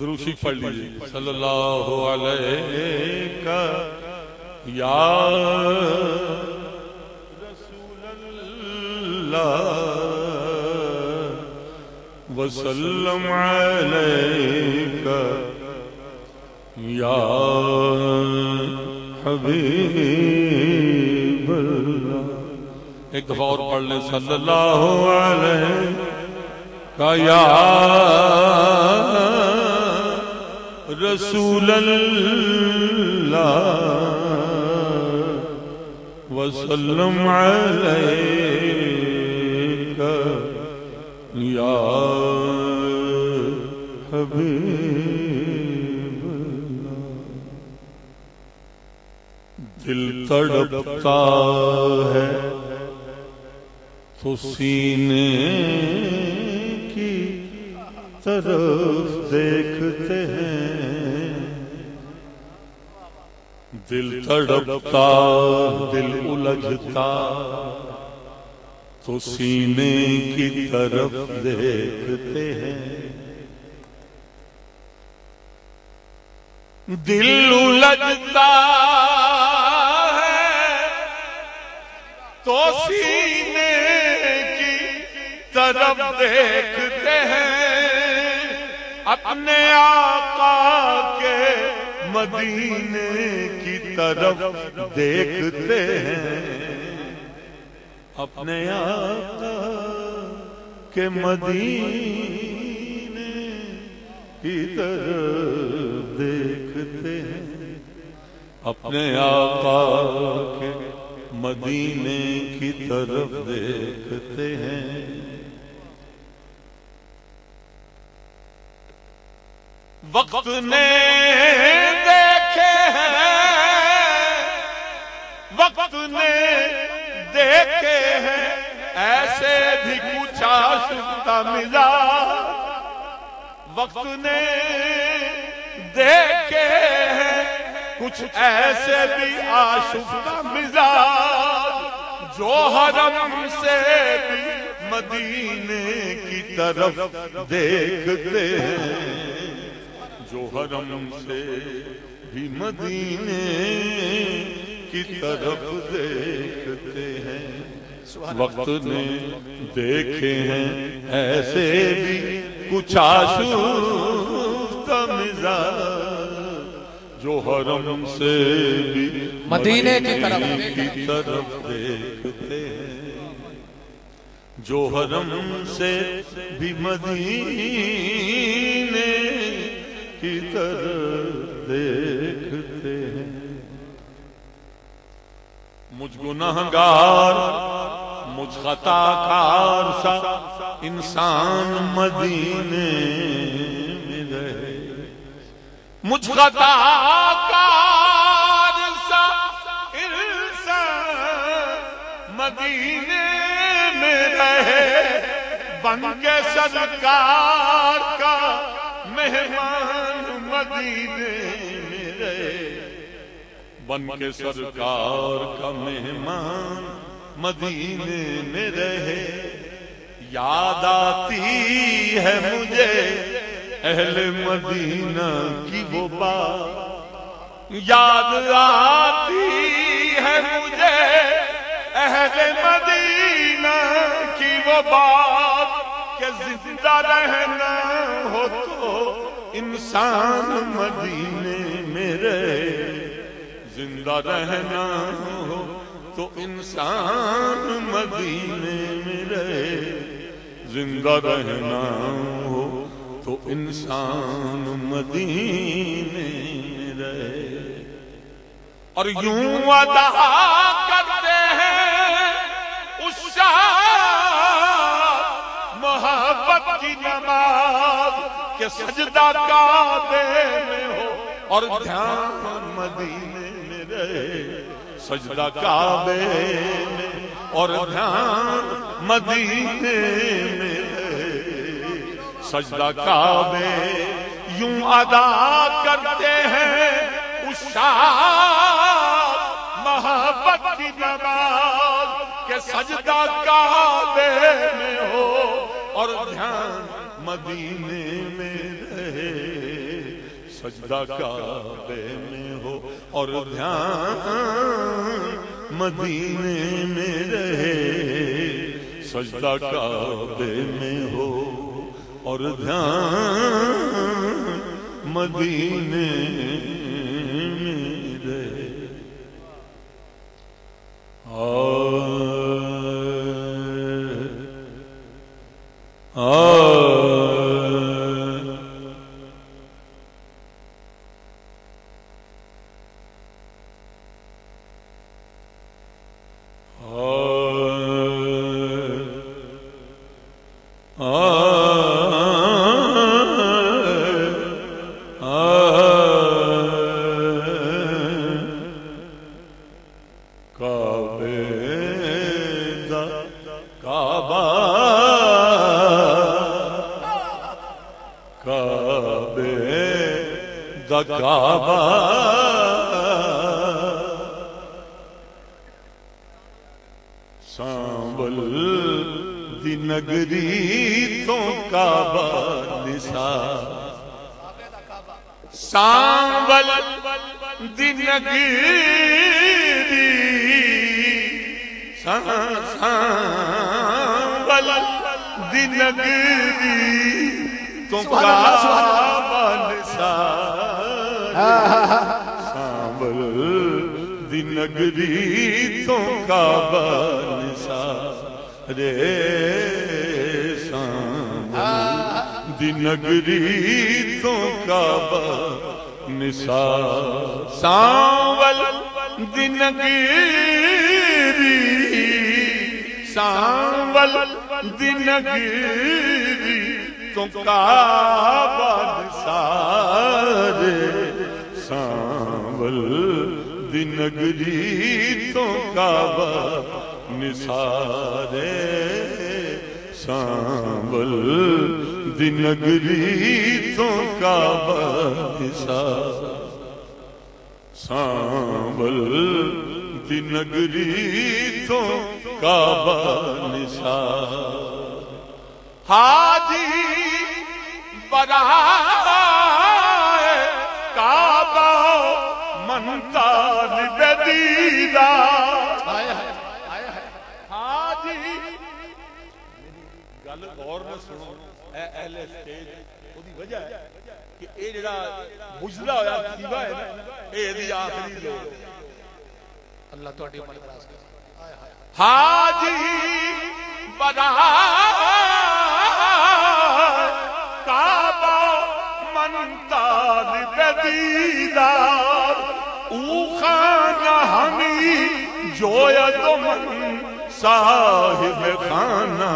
درود شریف پڑھ لیجیے صلی اللہ علیہ یا رسول اللہ وسلم علیک یا حبیب اللہ. ایک دفعہ اور پڑھ لیں صلی اللہ علیہ یا رسول اللہ وسلم علیک یا حبیب اللہ. دل تڑپتا ہے تو سینے کی طرف دیکھتے ہیں. دل تڑپتا دل الجھتا تو سینے کی طرف دیکھتے ہیں. دل الجھتا ہے تو سینے کی طرف دیکھتے ہیں. اپنے آقا کے مدینے کی طرف دیکھتے ہیں. اپنے آقا کے مدینے کی طرف دیکھتے ہیں. اپنے آقا کے مدینے کی طرف دیکھتے ہیں. وقت نے دیکھے ہیں وقت نے دیکھے ہیں ایسے بھی کچھ آشفتہ مزاج. وقت نے دیکھے ہیں کچھ ایسے بھی آشفتہ مزاج جو حرم سے بھی مدینے کی طرف دیکھتے ہیں. جو حرم سے بھی مدینے کی طرف دیکھتے ہیں. وقت نے دیکھے ہیں ایسے بھی کچھ آشفتہ مزاج جو حرم سے بھی مدینے کی طرف دیکھتے ہیں. جو حرم سے بھی مدینے کی طرف دیکھتے ہیں. مجھ گنہگار مجھ خطا کار سا انسان مدینے میں رہے. مجھ خطا کار سا انسان مدینے میں رہے. بن کے سرکار کا مہمان مدینے میں رہے. بن کے سرکار کا مہمان مدینے میں رہے. یاد آتی ہے مجھے اہل مدینہ کی وہ بات. یاد آتی ہے مجھے اہل مدینہ کی وہ بات کہ زندہ رہنا ہو تو انسان مدینے میں رہے. زندہ رہنا ہو تو انسان مدینے میں رہے. زندہ رہنا ہو تو انسان مدینے میں رہے. اور یوں ادا کرتے ہیں اس محبت کی نماز کہ سجدہ کعبے میں ہو اور دھیان مدینے میں رہے. سجدہ کعبے میں اور دھیان مدینے میں رہے. سجدہ کعبے یوں ادا کرتے ہیں اس محبت کی نماز کہ سجدہ کعبے میں ہو اور دھیان مدینے میں رہے. سجدہ کعبے میں ہو اور دھیان مدینے میں رہے سجدہ کعبے میں ہو اور دھیان مدینے میں رہے کعبہ سانبل دی نگری تو کعبہ نثار سانبل دی نگری سانبل دی نگری تو کعبہ نثار سانبل دی نگری تو کعبہ نثار رے سانبل دی نگری تو کعبہ نثار سانبل دی نگری سانبل دی نگری تو کعبہ نثار سانبل دی نگری تو کعبہ نثار سانبل دی نگری تو کعبہ نثار سانبل دی نگری تو کعبہ نثار حاجی برائے کعبہ منتال بدیدار حاجی گل غور نہ سنو اے اہل اسٹیج اودی وجہ ہے کہ اے جڑا مجرا ہویا سیوا ہے نا اے دی آخری لوگ اللہ تہاڈی عمر دراز کرے حاجی برائے کعبہ منتال بدیدار او خانہ ہمی جویا تو من صاحب خانہ